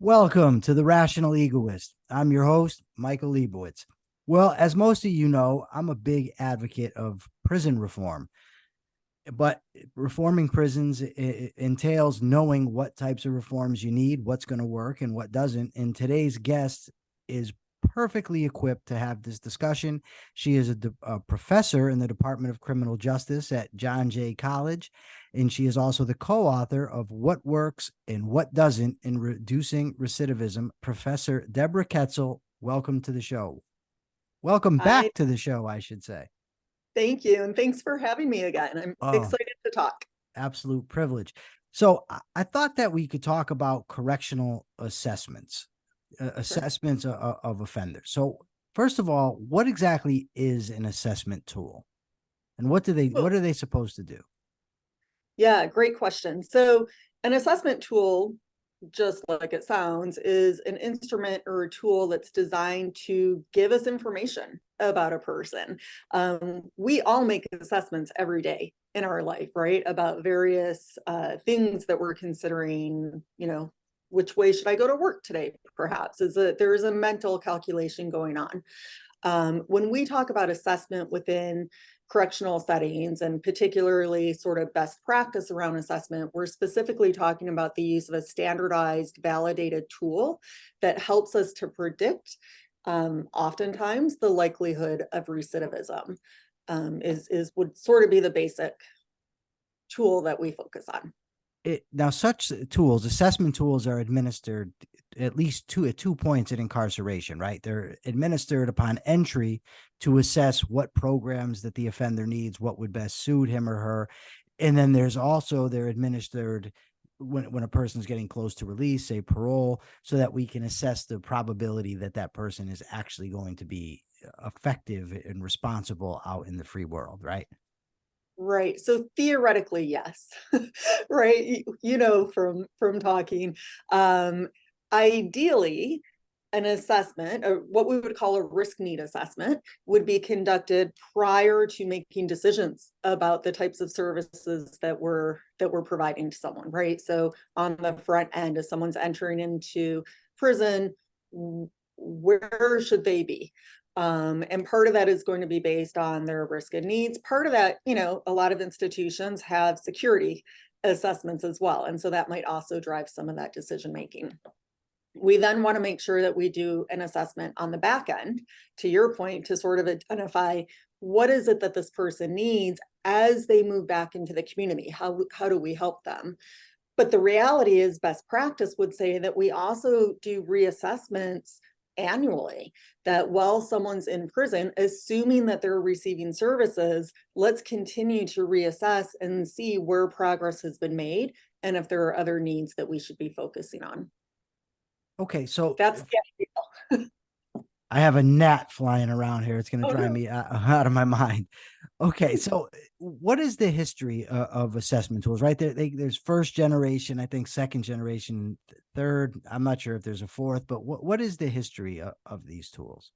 Welcome to the Rational Egoist. I'm your host, Michael Leibowitz. Well, as most of you know, I'm a big advocate of prison reform. But reforming prisons entails knowing what types of reforms you need, what's going to work, and what doesn't. And today's guest is perfectly equipped to have this discussion. She is a professor in the Department of Criminal Justice at John Jay College, and she is also the co-author of What Works and What Doesn't in Reducing Recidivism. Professor Deborah Koetzle, welcome to the show. Welcome back to the show, I should say. Thank you. And thanks for having me again. I'm excited to talk. Absolute privilege. So I thought that we could talk about correctional assessments, assessments of offenders. So first of all, what exactly is an assessment tool? And what are they supposed to do? Yeah, great question. So an assessment tool, just like it sounds, is an instrument or a tool that's designed to give us information about a person. We all make assessments every day in our life, right? About various things that we're considering, which way should I go to work today? Perhaps there's a mental calculation going on. When we talk about assessment within correctional settings, and particularly sort of best practice around assessment, we're specifically talking about the use of a standardized, validated tool that helps us to predict, oftentimes, the likelihood of recidivism. Would sort of be the basic tool that we focus on. Now, such tools, assessment tools, are administered at least at 2 points in incarceration, right? They're administered upon entry to assess what programs that the offender needs, what would best suit him or her. And then they're administered when a person's getting close to release, say parole, so that we can assess the probability that that person is actually going to be effective and responsible out in the free world, right? Right. So theoretically, yes. Right. From talking. Ideally, an assessment, or what we would call a risk need assessment, would be conducted prior to making decisions about the types of services that we're providing to someone, right? So on the front end, as someone's entering into prison, where should they be? And part of that is going to be based on their risk and needs. Part of that, a lot of institutions have security assessments as well. And so that might also drive some of that decision making. We then want to make sure that we do an assessment on the back end, to your point, to sort of identify what is it that this person needs as they move back into the community. How do we help them? But the reality is, best practice would say that we also do reassessments annually, that while someone's in prison, assuming that they're receiving services, let's continue to reassess and see where progress has been made and if there are other needs that we should be focusing on. Okay, so that's the ideal. I have a gnat flying around here. It's going to drive me out of my mind. Okay, so what is the history of assessment tools? Right there, there's first generation, I think second generation, third. I'm not sure if there's a fourth, but what is the history of these tools?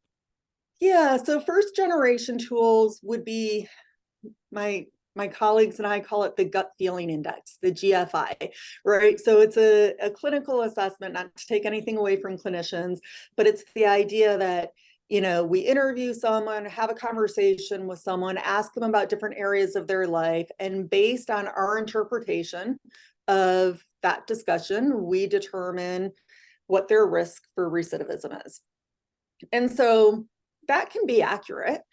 Yeah, so first generation tools would be, my colleagues and I call it the gut feeling index, the GFI, right? So it's a clinical assessment, not to take anything away from clinicians, but it's the idea that, we interview someone, have a conversation with someone, ask them about different areas of their life, and based on our interpretation of that discussion, we determine what their risk for recidivism is. And so that can be accurate,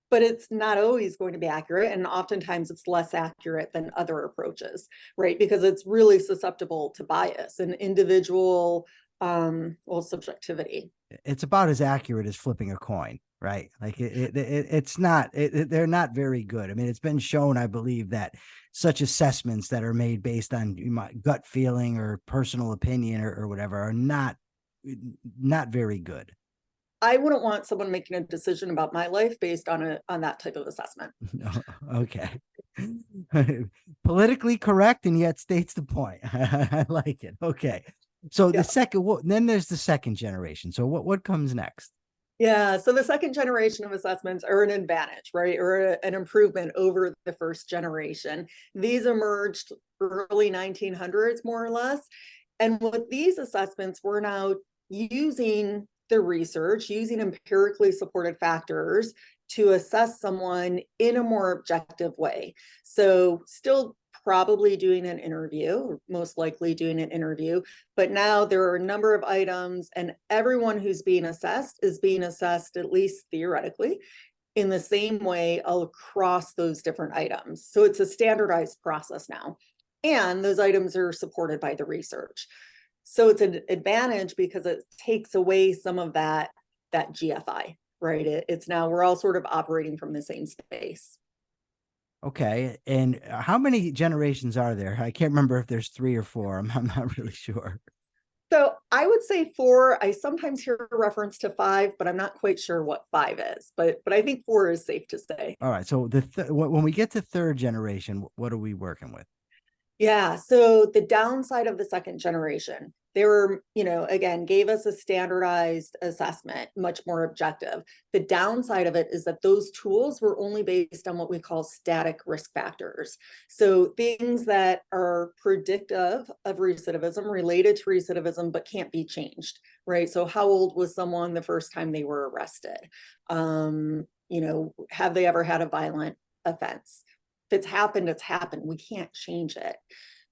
but it's not always going to be accurate. And oftentimes it's less accurate than other approaches, right? Because it's really susceptible to bias and individual subjectivity. It's about as accurate as flipping a coin, right? Like it's not, they're not very good. I mean, it's been shown, I believe, that such assessments that are made based on my gut feeling or personal opinion or whatever are not very good. I wouldn't want someone making a decision about my life based on that type of assessment. Okay. Politically correct and yet states the point. I like it. Okay. So the second, then there's the second generation. So what comes next? Yeah, so the second generation of assessments are an advantage, right? Or an improvement over the first generation. These emerged early 1900s, more or less. And with these assessments, we're now using the research, using empirically supported factors to assess someone in a more objective way. So still probably doing an interview, or most likely doing an interview, but now there are a number of items, and everyone who's being assessed is being assessed, at least theoretically, in the same way across those different items. So it's a standardized process now. And those items are supported by the research. So it's an advantage because it takes away some of that GFI, right? It's now we're all sort of operating from the same space. Okay. And how many generations are there? I can't remember if there's 3 or 4. I'm not really sure. So I would say 4. I sometimes hear a reference to 5, but I'm not quite sure what 5 is. But I think 4 is safe to say. All right. So when we get to third generation, what are we working with? Yeah. So the downside of the second generation, they were, again, gave us a standardized assessment, much more objective. The downside of it is that those tools were only based on what we call static risk factors. So things that are predictive of recidivism, related to recidivism, but can't be changed, right? So how old was someone the first time they were arrested? Have they ever had a violent offense? If it's happened, it's happened. We can't change it.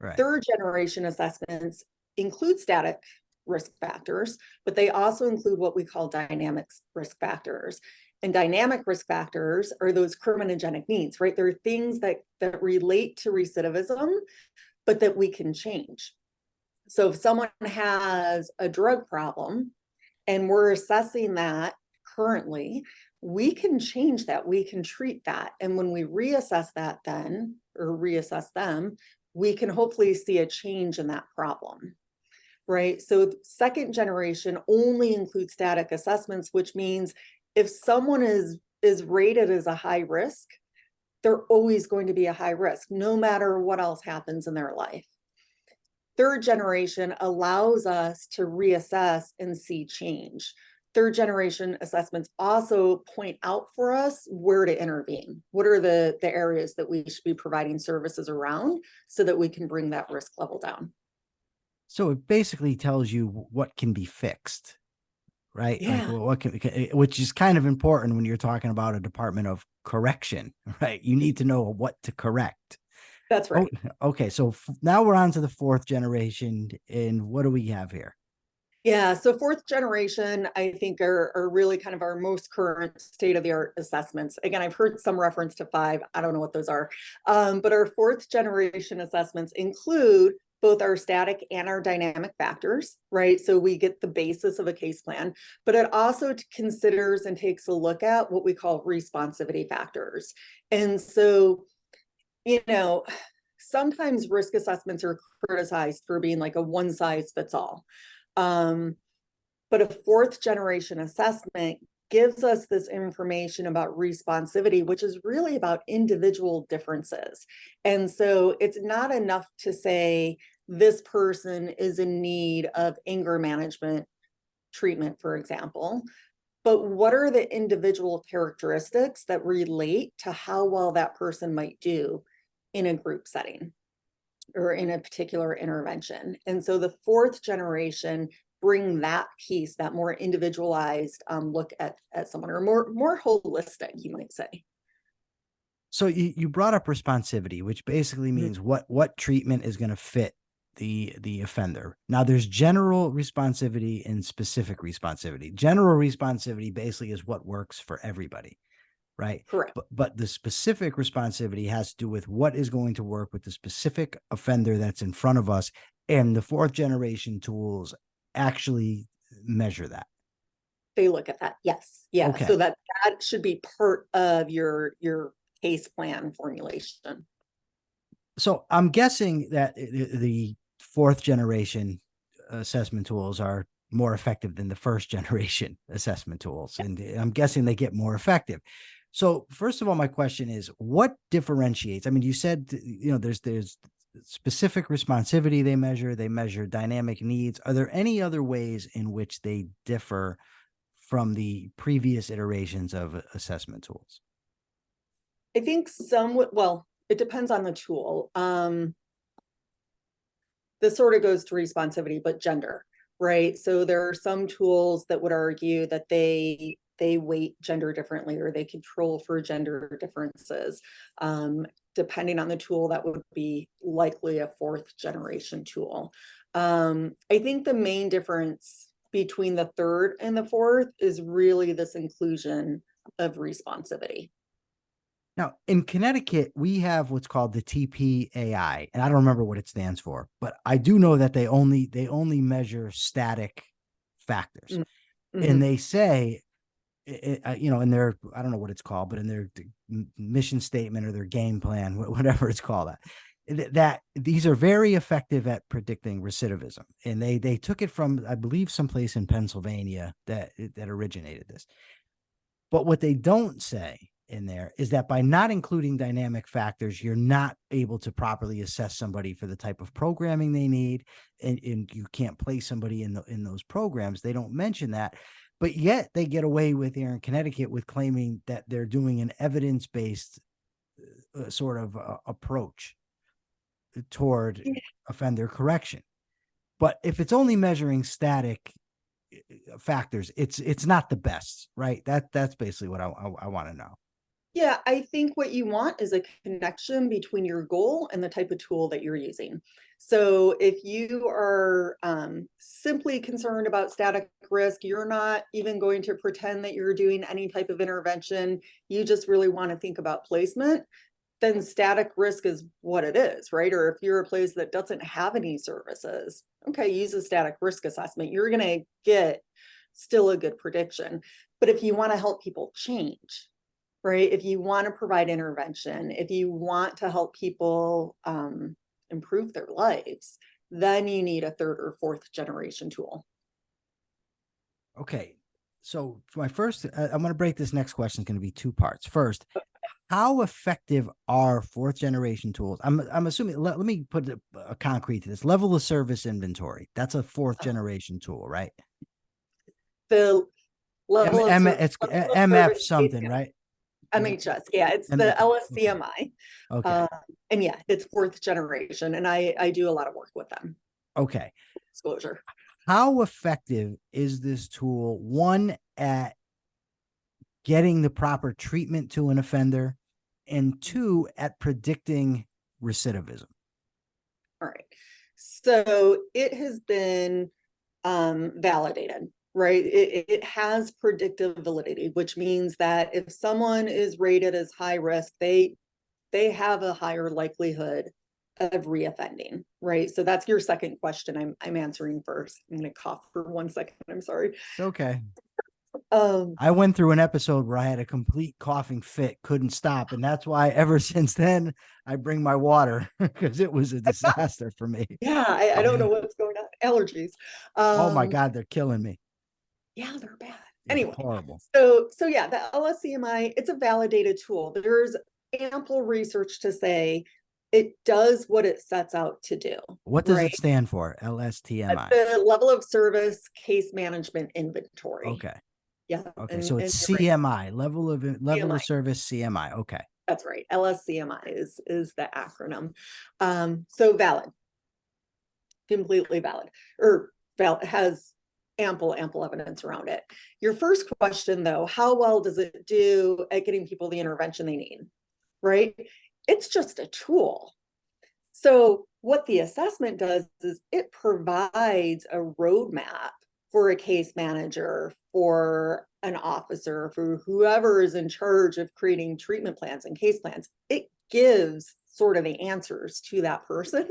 Right. Third generation assessments include static risk factors, but they also include what we call dynamic risk factors. And dynamic risk factors are those criminogenic needs, right? They're things that relate to recidivism, but that we can change. So if someone has a drug problem and we're assessing that currently, we can change that, we can treat that. And when we reassess that then, or reassess them, we can hopefully see a change in that problem, right? So second generation only includes static assessments, which means if someone is rated as a high risk, they're always going to be a high risk, no matter what else happens in their life. Third generation allows us to reassess and see change. Third generation assessments also point out for us where to intervene. What are the areas that we should be providing services around so that we can bring that risk level down? So it basically tells you what can be fixed, right? Yeah. Like which is kind of important when you're talking about a department of correction, right? You need to know what to correct. That's right. Okay. So now we're on to the fourth generation. And what do we have here? Yeah, so fourth generation, I think, are really kind of our most current state-of-the-art assessments. Again, I've heard some reference to 5. I don't know what those are. But our fourth generation assessments include both our static and our dynamic factors, right? So we get the basis of a case plan, but it also considers and takes a look at what we call responsivity factors. And so, sometimes risk assessments are criticized for being like a one-size-fits-all. But a fourth generation assessment gives us this information about responsivity, which is really about individual differences. And so it's not enough to say this person is in need of anger management treatment, for example, but what are the individual characteristics that relate to how well that person might do in a group setting or in a particular intervention? And so the fourth generation bring that piece, that more individualized look at someone, or more holistic, you might say. So you brought up responsivity, which basically means what treatment is going to fit the offender. Now there's general responsivity and specific responsivity. General responsivity basically is what works for everybody, right? Correct. But the specific responsivity has to do with what is going to work with the specific offender that's in front of us. And the fourth generation tools actually measure that. They look at that. Yes. Yeah. Okay. So that should be part of your case plan formulation. So I'm guessing that the fourth generation assessment tools are more effective than the first generation assessment tools. And I'm guessing they get more effective. So first of all, my question is, what differentiates? I mean, you said, there's specific responsivity they measure dynamic needs. Are there any other ways in which they differ from the previous iterations of assessment tools? I think well, it depends on the tool. this sort of goes to responsivity, but gender, right? So there are some tools that would argue that they weight gender differently, or they control for gender differences. Depending on the tool, that would be likely a fourth generation tool. I think the main difference between the third and the fourth is really this inclusion of responsivity. Now, in Connecticut, we have what's called the TPAI, and I don't remember what it stands for, but I do know that they only measure static factors. Mm-hmm. And they say, you know, in their, I don't know what it's called, but in their mission statement or their game plan, whatever it's called, that these are very effective at predicting recidivism. And they took it from, I believe, someplace in Pennsylvania that originated this. But what they don't say in there is that by not including dynamic factors, you're not able to properly assess somebody for the type of programming they need, and you can't place somebody in those programs. They don't mention that, but yet they get away with here in Connecticut with claiming that they're doing an evidence-based sort of approach toward offender correction. But if it's only measuring static factors, it's not the best, right? That's basically what I want to know. Yeah, I think what you want is a connection between your goal and the type of tool that you're using. So if you are simply concerned about static risk, you're not even going to pretend that you're doing any type of intervention, you just really want to think about placement, then static risk is what it is, right? Or if you're a place that doesn't have any services, okay, use a static risk assessment. You're going to get still a good prediction. But if you want to help people change, right? If you want to provide intervention, if you want to help people improve their lives, then you need a third or fourth generation tool. Okay. So for my first, I'm going to break this next question. It's going to be two parts. First, how effective are fourth generation tools? I'm assuming, let me put a concrete to this. Level of service inventory. That's a fourth generation tool, right? The level of it's MF something, right? MHS, yeah, it's the LSCMI. Okay. And yeah, it's fourth generation, and I do a lot of work with them. Okay. Disclosure. How effective is this tool, one, at getting the proper treatment to an offender, and two, at predicting recidivism? All right. So it has been validated, right? It has predictive validity, which means that if someone is rated as high risk, they have a higher likelihood of reoffending, right? So that's your second question. I'm answering first. I'm going to cough for 1 second. I'm sorry. It's okay. I went through an episode where I had a complete coughing fit, couldn't stop. And that's why ever since then, I bring my water, because it was a disaster for me. Yeah, I don't know what's going on. Allergies. Oh my God, they're killing me. Yeah, they're bad. It's anyway, horrible. So yeah, the LSCMI, it's a validated tool. There's ample research to say it does what it sets out to do. What does it stand for? LSTMI. The level of service case management inventory. Okay. Yeah. Okay. So it's CMI, level of service CMI. Okay. That's right. LSCMI is the acronym. So valid. Completely valid. Or has ample evidence around it. Your first question, though, how well does it do at getting people the intervention they need? Right? It's just a tool. So what the assessment does is it provides a roadmap for a case manager, for an officer, for whoever is in charge of creating treatment plans and case plans. It gives sort of the answers to that person,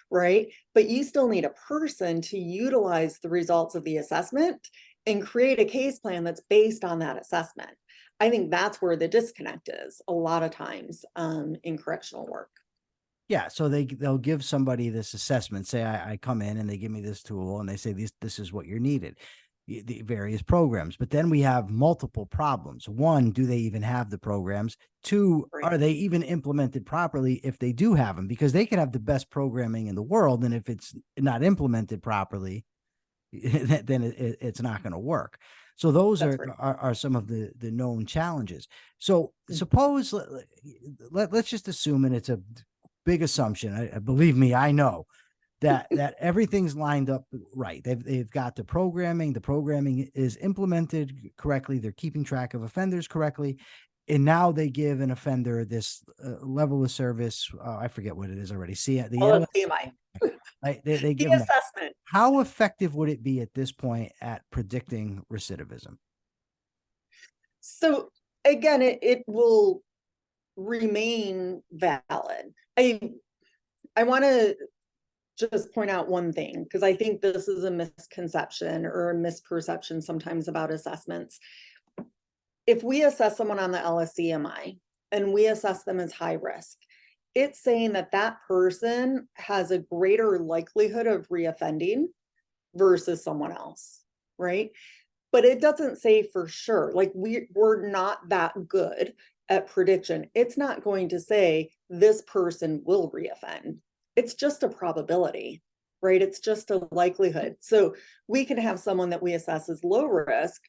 right? But you still need a person to utilize the results of the assessment and create a case plan that's based on that assessment. I think that's where the disconnect is a lot of times in correctional work. Yeah, so they'll give somebody this assessment. Say I come in and they give me this tool and they say this is what you're needed, the various programs. But then we have multiple problems. One, do they even have the programs? Two, are they even implemented properly if they do have them? Because they could have the best programming in the world, and if it's not implemented properly, then it's not going to work. So those are some of the known challenges. So suppose let's just assume, and it's a big assumption, believe me, I know, that everything's lined up right. They've got the programming is implemented correctly. They're keeping track of offenders correctly. And now they give an offender this level of service. I forget what it is already. See the LSTMI. right? They give The them that. assessment. How effective would it be at this point at predicting recidivism? So again, it will remain valid. I want to just point out one thing, because I think this is a misconception or a misperception sometimes about assessments. If we assess someone on the LSCMI and we assess them as high risk, it's saying that that person has a greater likelihood of reoffending versus someone else, right? But it doesn't say for sure. Like we're not that good at prediction. It's not going to say this person will reoffend. It's just a probability, right? It's just a likelihood. So we can have someone that we assess as low risk.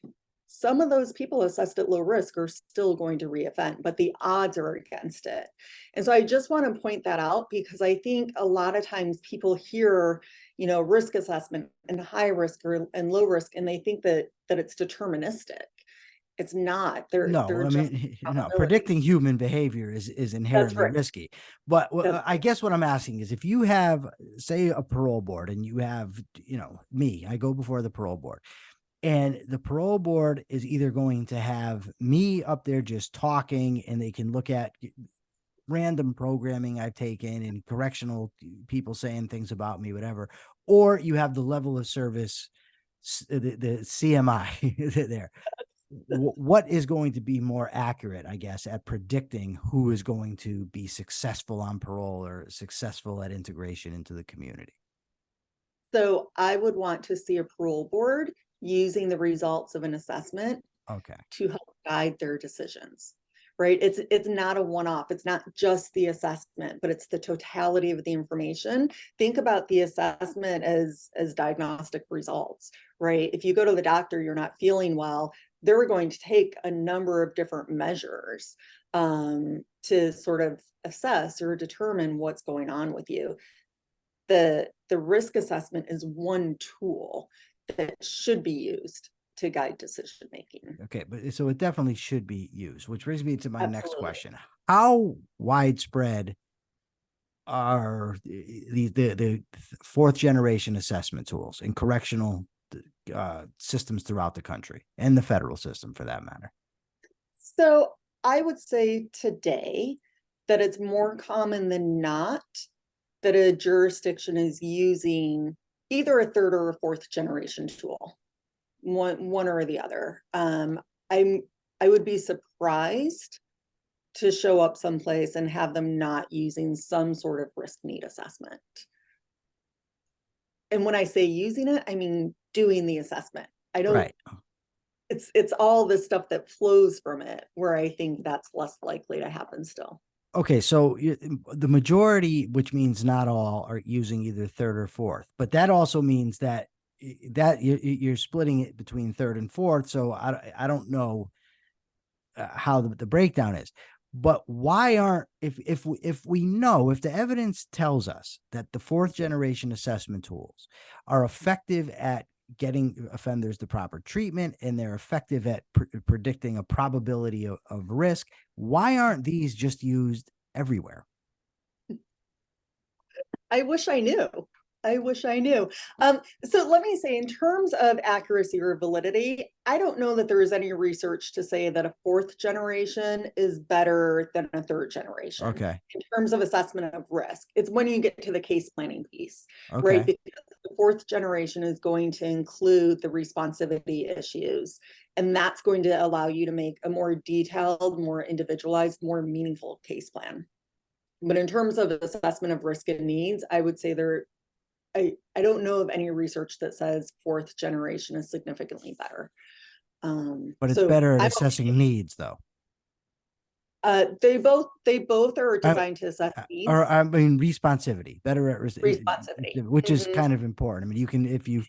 Some of those people assessed at low risk are still going to reoffend, but the odds are against it. And so I just want to point that out, because I think a lot of times people hear, risk assessment and high risk and low risk, and they think that it's deterministic. It's not. They're I just mean, no, predicting human behavior is inherently right. risky. But That's I guess what I'm asking is, if you have, say, a parole board, and you have, me, I go before the parole board, and the parole board is either going to have me up there just talking, and they can look at random programming I've taken and correctional people saying things about me, whatever, or you have the level of service, the CMI there. What is going to be more accurate, I guess, at predicting who is going to be successful on parole or successful at integration into the community? So I would want to see a parole board using the results of an assessment to help guide their decisions, right? It's not a one-off. It's not just the assessment, but it's the totality of the information. Think about the assessment as diagnostic results, right? If you go to the doctor, you're not feeling well, they're going to take a number of different measures to sort of assess or determine what's going on with you. The risk assessment is one tool that should be used to guide decision making. Okay, but so it definitely should be used, which brings me to my next question. Absolutely. How widespread are the fourth generation assessment tools in correctional systems throughout the country, and the federal system for that matter? So I would say today that it's more common than not that a jurisdiction is using either a third or a fourth generation tool, one or the other. I would be surprised to show up someplace and have them not using some sort of risk need assessment. And when I say using it, I mean doing the assessment. I don't. Right. It's all the stuff that flows from it where I think that's less likely to happen still. Okay, so the majority, which means not all, are using either third or fourth, but that also means that you're splitting it between third and fourth. So I don't know how the breakdown is, but why aren't, if we know, if the evidence tells us that the fourth generation assessment tools are effective at getting offenders the proper treatment, and they're effective at predicting a probability of risk, why aren't these just used everywhere? I wish I knew. So let me say, in terms of accuracy or validity, I don't know that there is any research to say that a fourth generation is better than a third generation. Okay. In terms of assessment of risk, it's when you get to the case planning piece, Okay. right? Because the fourth generation is going to include the responsivity issues, and that's going to allow you to make a more detailed, more individualized, more meaningful case plan. But in terms of assessment of risk and needs, I would say I don't know of any research that says fourth generation is significantly better. But it's better at assessing needs, though. They both are designed to assess needs. Or I mean, responsivity, better at responsivity, which is kind of important. I mean, you can, if you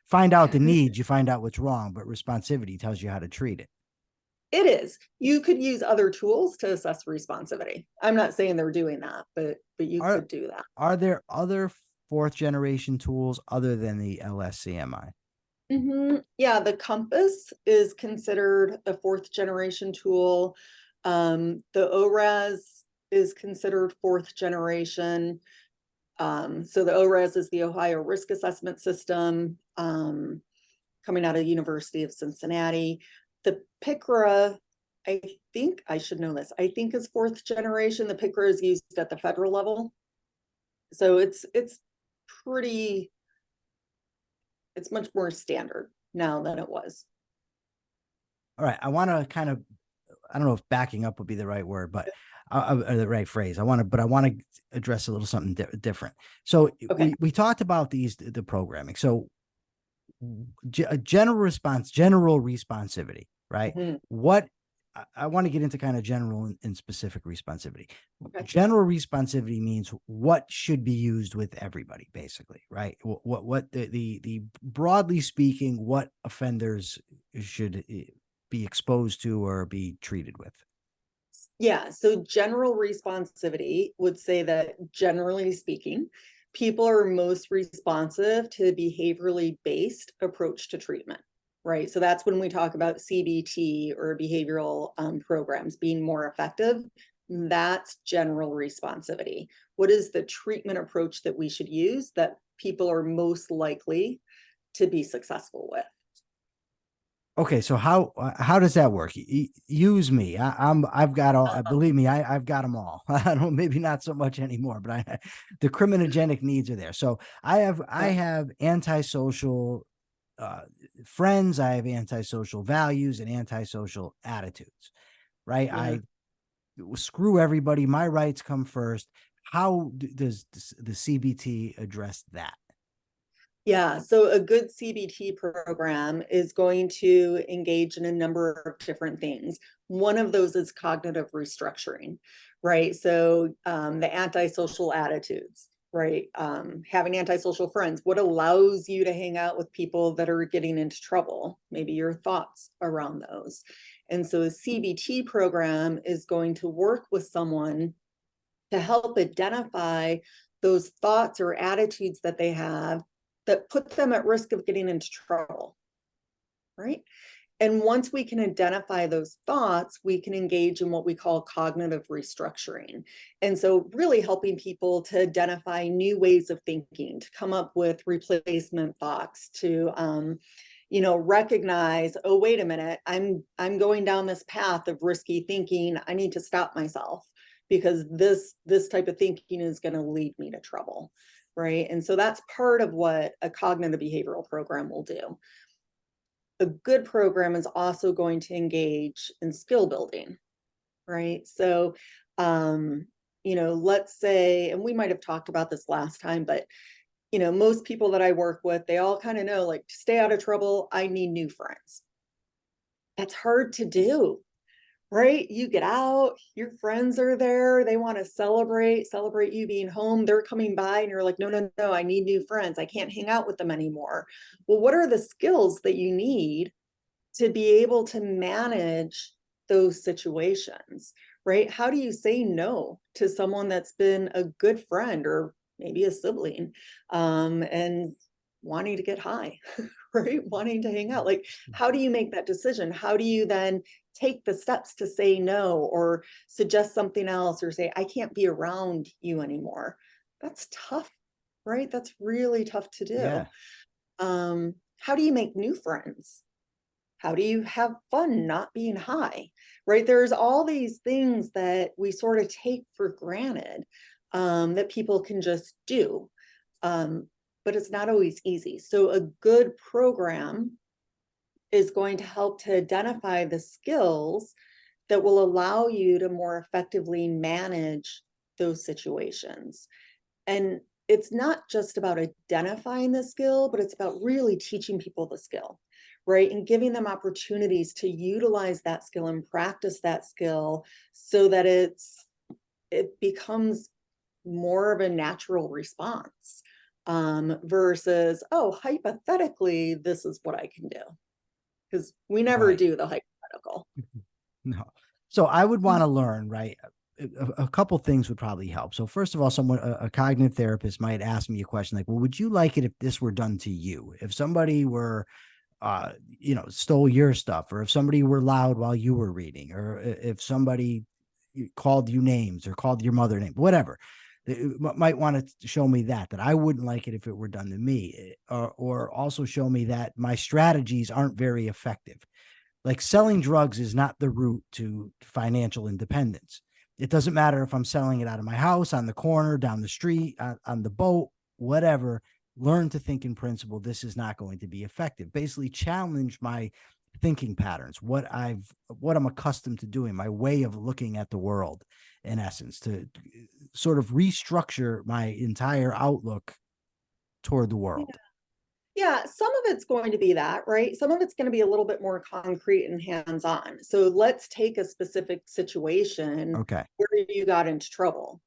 find out the needs, you find out what's wrong, but responsivity tells you how to treat it. It is. You could use other tools to assess responsivity. I'm not saying they're doing that, but you could do that. Are there other fourth generation tools other than the LSCMI? Yeah, the compass is considered a fourth generation tool. The ORAS is considered fourth generation. So the ORAS is the Ohio Risk Assessment System, coming out of the University of Cincinnati. The PICRA, I think I should know this, I think is fourth generation. The PICRA is used at the federal level. So it's pretty, it's much more standard now than it was. All right. I want to kind of, I don't know if backing up would be the right word, but or the right phrase. I want to address a little something different. So Okay. we talked about the programming. So general responsivity, right? What I want to get into kind of general and specific responsivity. Okay. General responsivity means what should be used with everybody, basically, right? What the broadly speaking, what offenders should be exposed to or be treated with. Yeah, so general responsivity would say that generally speaking, people are most responsive to behaviorally based approach to treatment, right? So that's when we talk about CBT or behavioral programs being more effective. That's general responsivity. What is the treatment approach that we should use that people are most likely to be successful with? Okay, so how does that work? Use me. I've got all. Believe me, I've got them all. I don't, maybe not so much anymore, but the criminogenic needs are there. So I have antisocial friends. I have antisocial values and antisocial attitudes. Right? Yeah. I screw everybody. My rights come first. How does the CBT address that? Yeah, so a good CBT program is going to engage in a number of different things. One of those is cognitive restructuring, right? So the antisocial attitudes, right? Having antisocial friends, what allows you to hang out with people that are getting into trouble? Maybe your thoughts around those. And so a CBT program is going to work with someone to help identify those thoughts or attitudes that they have that put them at risk of getting into trouble, right? And once we can identify those thoughts, we can engage in what we call cognitive restructuring. And so really helping people to identify new ways of thinking, to come up with replacement thoughts, to recognize, oh, wait a minute, I'm going down this path of risky thinking. I need to stop myself because this type of thinking is going to lead me to trouble. Right. And so that's part of what a cognitive behavioral program will do. A good program is also going to engage in skill building. Right. So, let's say, and we might have talked about this last time, but, most people that I work with, they all kind of know, like, to stay out of trouble, I need new friends. That's hard to do. Right? You get out, your friends are there, they want to celebrate you being home. They're coming by and you're like, no, I need new friends. I can't hang out with them anymore. Well, what are the skills that you need to be able to manage those situations, right? How do you say no to someone that's been a good friend or maybe a sibling, and wanting to get high, right? Wanting to hang out. Like, how do you make that decision? How do you then take the steps to say no or suggest something else or say, I can't be around you anymore? That's tough, right? That's really tough to do. Yeah. How do you make new friends? How do you have fun not being high, right? There's all these things that we sort of take for granted, that people can just do. But it's not always easy. So a good program is going to help to identify the skills that will allow you to more effectively manage those situations. And it's not just about identifying the skill, but it's about really teaching people the skill, right? And giving them opportunities to utilize that skill and practice that skill so that it becomes more of a natural response, versus, oh, hypothetically, this is what I can do. Because we never do the hypothetical. No. So I would want to learn, right? a couple things would probably help. So first of all, a cognitive therapist might ask me a question like, well, would you like it if this were done to you? If somebody were, stole your stuff, or if somebody were loud while you were reading, or if somebody called you names or called your mother name, whatever. They might want to show me that I wouldn't like it if it were done to me, or also show me that my strategies aren't very effective. Like selling drugs is not the route to financial independence. It doesn't matter if I'm selling it out of my house, on the corner, down the street, on the boat, whatever. Learn to think in principle. This is not going to be effective. Basically challenge my thinking patterns, what I'm accustomed to doing, my way of looking at the world, in essence, to sort of restructure my entire outlook toward the world. Yeah, some of it's going to be that, right? Some of it's going to be a little bit more concrete and hands-on. So let's take a specific situation Okay. where you got into trouble,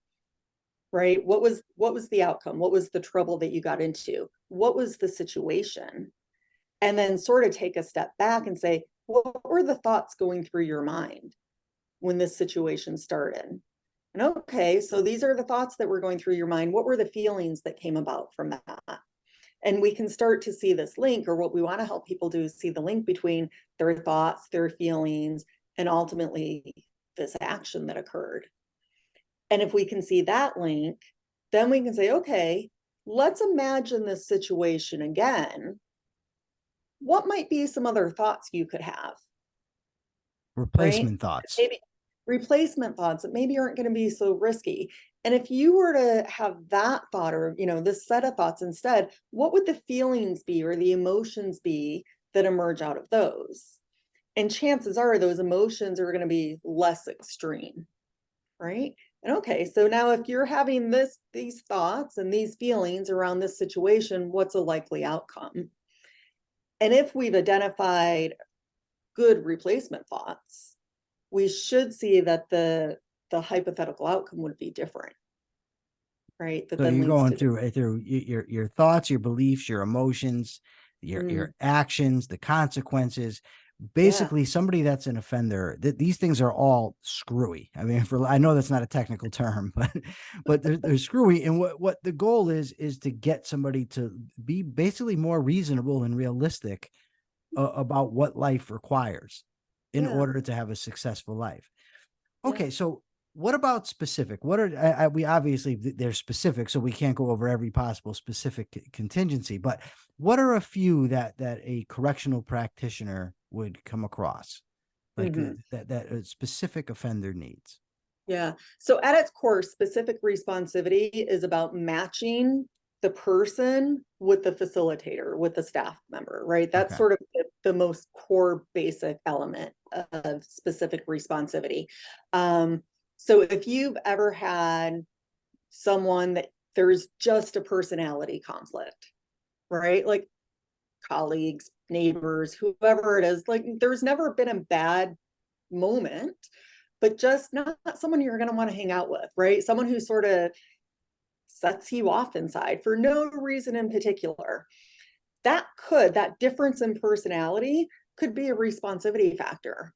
right? What was the outcome? What was the trouble that you got into? What was the situation? And then sort of take a step back and say, what were the thoughts going through your mind when this situation started? And okay, so these are the thoughts that were going through your mind. What were the feelings that came about from that? And we can start to see this link, or what we want to help people do is see the link between their thoughts, their feelings, and ultimately this action that occurred. And if we can see that link, then we can say, okay, let's imagine this situation again. What might be some other thoughts you could have? Replacement Right? thoughts. Maybe replacement thoughts that maybe aren't going to be so risky. And if you were to have that thought, or, this set of thoughts instead, what would the feelings be or the emotions be that emerge out of those? And chances are those emotions are going to be less extreme, right? And okay, so now if you're having these thoughts and these feelings around this situation, what's a likely outcome? And if we've identified good replacement thoughts, we should see that the hypothetical outcome would be different, right? That So then you're leads going to through your thoughts, your beliefs, your emotions, your actions, the consequences. yeah, Basically, somebody that's an offender, these things are all screwy. I mean, I know that's not a technical term, but they're screwy. And what the goal is to get somebody to be basically more reasonable and realistic about what life requires in yeah, order to have a successful life. yeah. Okay, so what about specific? What are we obviously they're specific, so we can't go over every possible specific contingency. But what are a few that a correctional practitioner would come across, like that a specific offender needs? Yeah. So at its core, specific responsivity is about matching the person with the facilitator, with the staff member, right? That's Okay, sort of the most core basic element of specific responsivity. So if you've ever had someone that there's just a personality conflict, right? Like colleagues, neighbors, whoever it is, like there's never been a bad moment, but just not someone you're going to want to hang out with, right? Someone who sort of sets you off inside for no reason in particular. That difference in personality could be a responsivity factor.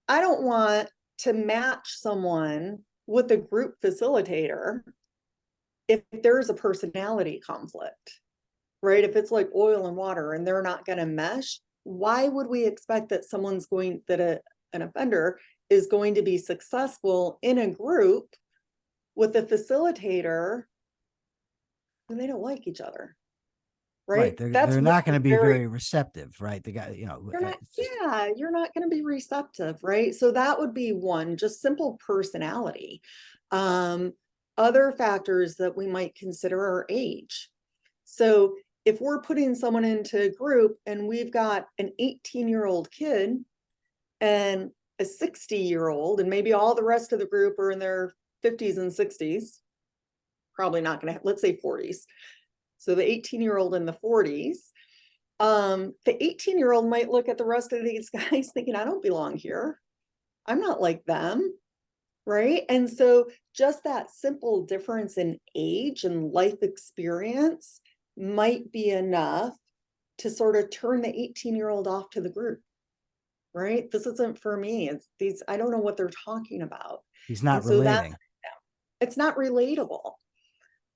I don't want to match someone with a group facilitator if there's a personality conflict, right? If it's like oil and water and they're not going to mesh, why would we expect that an offender is going to be successful in a group with a facilitator when they don't like each other, right. right? That's They're not going to be very, very receptive, right? The guy, you're not, it's just yeah, you're not going to be receptive, right? So that would be one, just simple personality. Other factors that we might consider are age. So if we're putting someone into a group and we've got an 18-year-old kid and a 60-year-old, and maybe all the rest of the group are in their 50s and 60s, probably not going to, let's say 40s. So the 18-year-old and the 40s, the 18-year-old might look at the rest of these guys thinking, I don't belong here. I'm not like them. Right. And so just that simple difference in age and life experience might be enough to sort of turn the 18-year-old off to the group. right? This isn't for me. It's these, I don't know what they're talking about. He's And not so that relating. it's not relatable,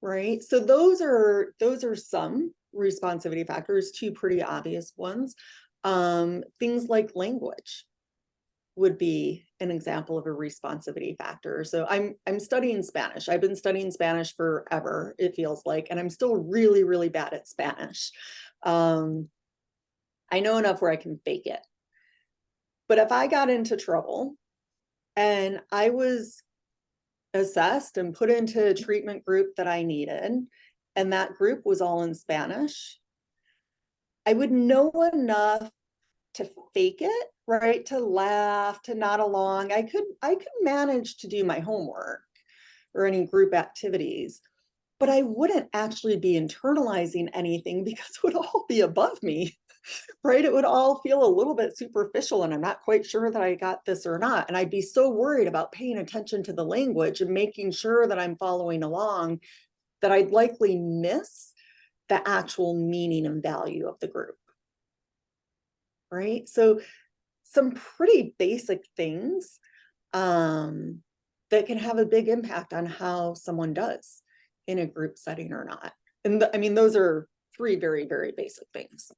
right? So those are some responsivity factors, two pretty obvious ones. Things like language would be an example of a responsivity factor. So I'm studying Spanish. I've been studying Spanish forever, it feels like, and I'm still really, really bad at Spanish. I know enough where I can fake it. But if I got into trouble and I was assessed and put into a treatment group that I needed, and that group was all in Spanish, I would know enough to fake it, right? To laugh, to nod along. I could manage to do my homework or any group activities, but I wouldn't actually be internalizing anything because it would all be above me, right? It would all feel a little bit superficial and I'm not quite sure that I got this or not. And I'd be so worried about paying attention to the language and making sure that I'm following along that I'd likely miss the actual meaning and value of the group, right? So some pretty basic things that can have a big impact on how someone does in a group setting or not. And I mean, those are three very, very basic things.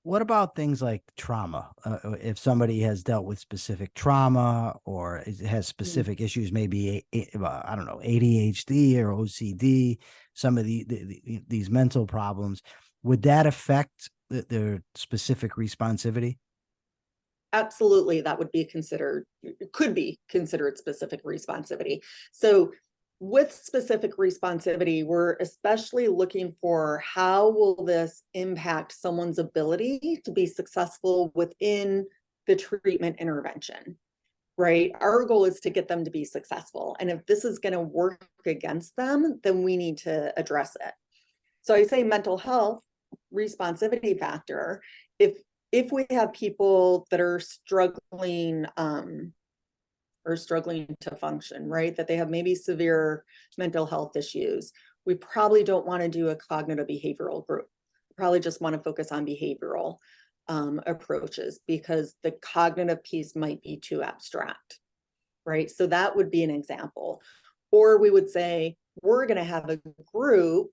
What about things like trauma? If somebody has dealt with specific trauma or has specific issues, maybe I don't know, ADHD or OCD, some of these mental problems, would that affect their specific responsivity? Absolutely, that would be considered, could be considered specific responsivity. So with specific responsivity, we're especially looking for how will this impact someone's ability to be successful within the treatment intervention, right? Our goal is to get them to be successful. And if this is going to work against them, then we need to address it. So I say mental health responsivity factor. If we have people that are struggling to function, right? That they have maybe severe mental health issues, we probably don't want to do a cognitive behavioral group. We probably just want to focus on behavioral approaches because the cognitive piece might be too abstract, right? So that would be an example. Or we would say, we're going to have a group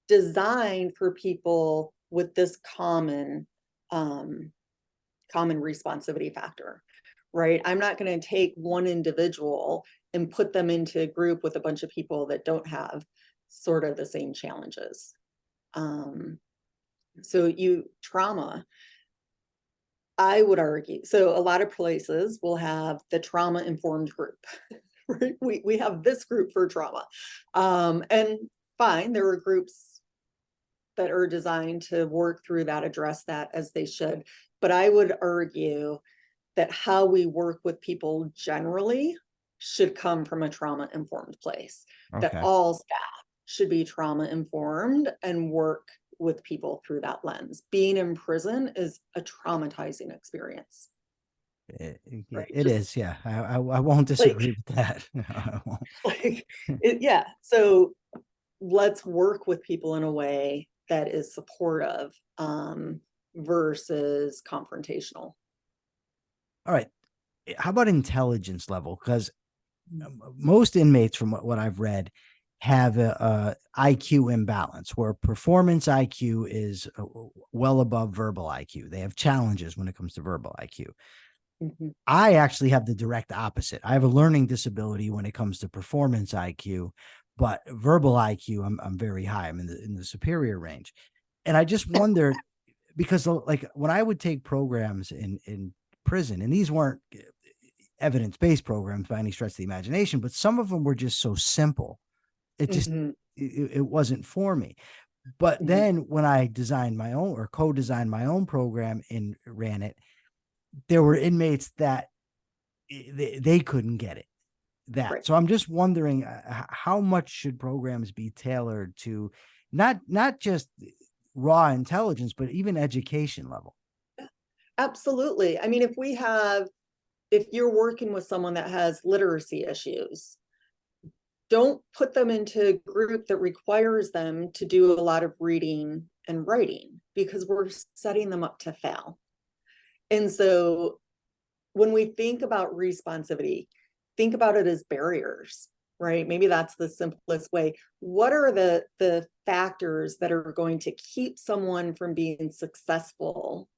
designed for people with this common responsivity factor, right? I'm not going to take one individual and put them into a group with a bunch of people that don't have sort of the same challenges. So trauma, I would argue, so a lot of places will have the trauma-informed group, right? We have this group for trauma. And fine, there are groups that are designed to work through that, address that as they should. But I would argue that how we work with people generally should come from a trauma-informed place, that Okay. all staff should be trauma-informed and work with people through that lens. Being in prison is a traumatizing experience. Right? It is, yeah. I won't disagree with that. I won't. Yeah. So let's work with people in a way that is supportive versus confrontational. All right. How about intelligence level? Because most inmates, from what I've read, have a IQ imbalance where performance IQ is well above verbal IQ. They have challenges when it comes to verbal IQ. Mm-hmm. I actually have the direct opposite. I have a learning disability when it comes to performance IQ, but verbal IQ, I'm very high. I'm in the superior range. And I just wondered, because like when I would take programs in prison, and these weren't evidence-based programs by any stretch of the imagination, but some of them were just so simple. It just, Mm-hmm. it wasn't for me. But Mm-hmm. then when I designed my own or co-designed my own program and ran it, there were inmates that they couldn't get it. Right. So I'm just wondering, how much should programs be tailored to not just raw intelligence, but even education level? Absolutely. I mean, if you're working with someone that has literacy issues, don't put them into a group that requires them to do a lot of reading and writing because we're setting them up to fail. And so when we think about responsivity, think about it as barriers, right? Maybe that's the simplest way. What are the factors that are going to keep someone from being successful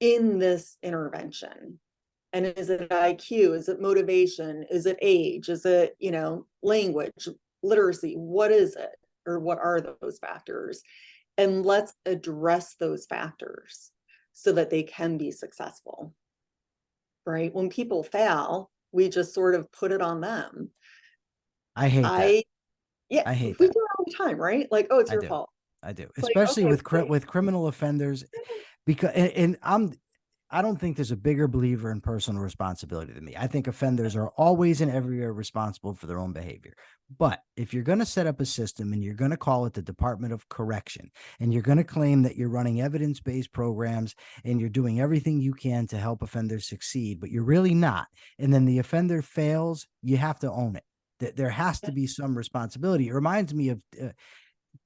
in this intervention? And is it IQ? Is it motivation? Is it age? Is it, language, literacy? What is it? Or what are those factors? And let's address those factors so that they can be successful, right? When people fail, we just sort of put it on them. I hate that. Yeah, I hate we that. do it all the time, right? Like, oh, it's I your do. fault. I do. It's like, Especially okay, with criminal offenders, because I don't think there's a bigger believer in personal responsibility than me. I think offenders are always and everywhere responsible for their own behavior. But if you're going to set up a system and you're going to call it the Department of Correction, and you're going to claim that you're running evidence-based programs and you're doing everything you can to help offenders succeed, but you're really not, and then the offender fails, you have to own it. There has to be some responsibility. It reminds me of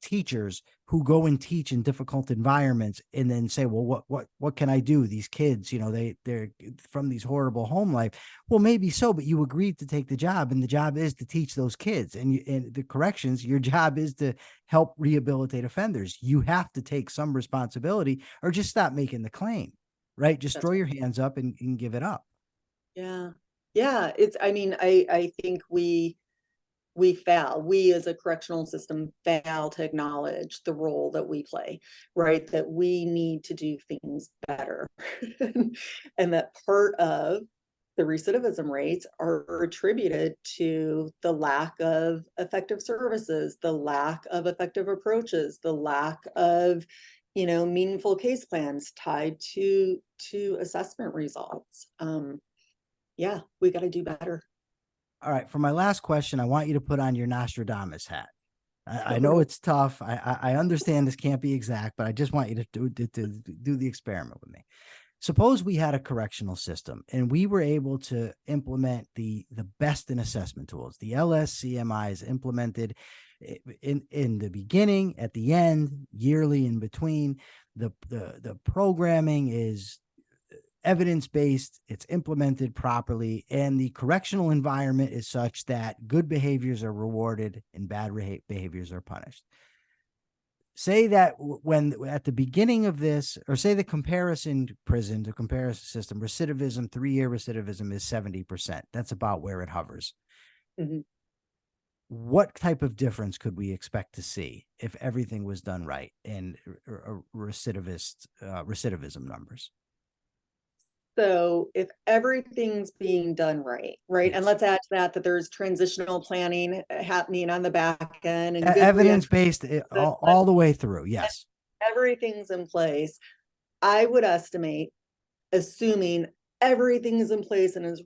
teachers who go and teach in difficult environments and then say, well, what can I do? These kids, they're from these horrible home life. Well, maybe so, but you agreed to take the job, and the job is to teach those kids, and the corrections, your job is to help rehabilitate offenders. You have to take some responsibility, or just stop making the claim, right? Just throw your hands up and give it up. Yeah. Yeah. I think we fail. We as a correctional system fail to acknowledge the role that we play, right? That we need to do things better. And that part of the recidivism rates are attributed to the lack of effective services, the lack of effective approaches, the lack of, meaningful case plans tied to assessment results. Yeah, we got to do better. All right. For my last question, I want you to put on your Nostradamus hat. I know it's tough. I understand this can't be exact, but I just want you to do the experiment with me. Suppose we had a correctional system and we were able to implement the best in assessment tools. The LSCMI is implemented in the beginning, at the end, yearly, in between. The programming is evidence-based, it's implemented properly, and the correctional environment is such that good behaviors are rewarded and bad behaviors are punished. Say that when at the beginning of this, or say the comparison prison to comparison system, recidivism, 3-year recidivism is 70%. That's about where it hovers. Mm-hmm. What type of difference could we expect to see if everything was done right in recidivism numbers? So if everything's being done right, Yes. and let's add to that there's transitional planning happening on the back end and good evidence-based all the way through. Yes. Everything's in place. I would estimate, assuming everything is in place and is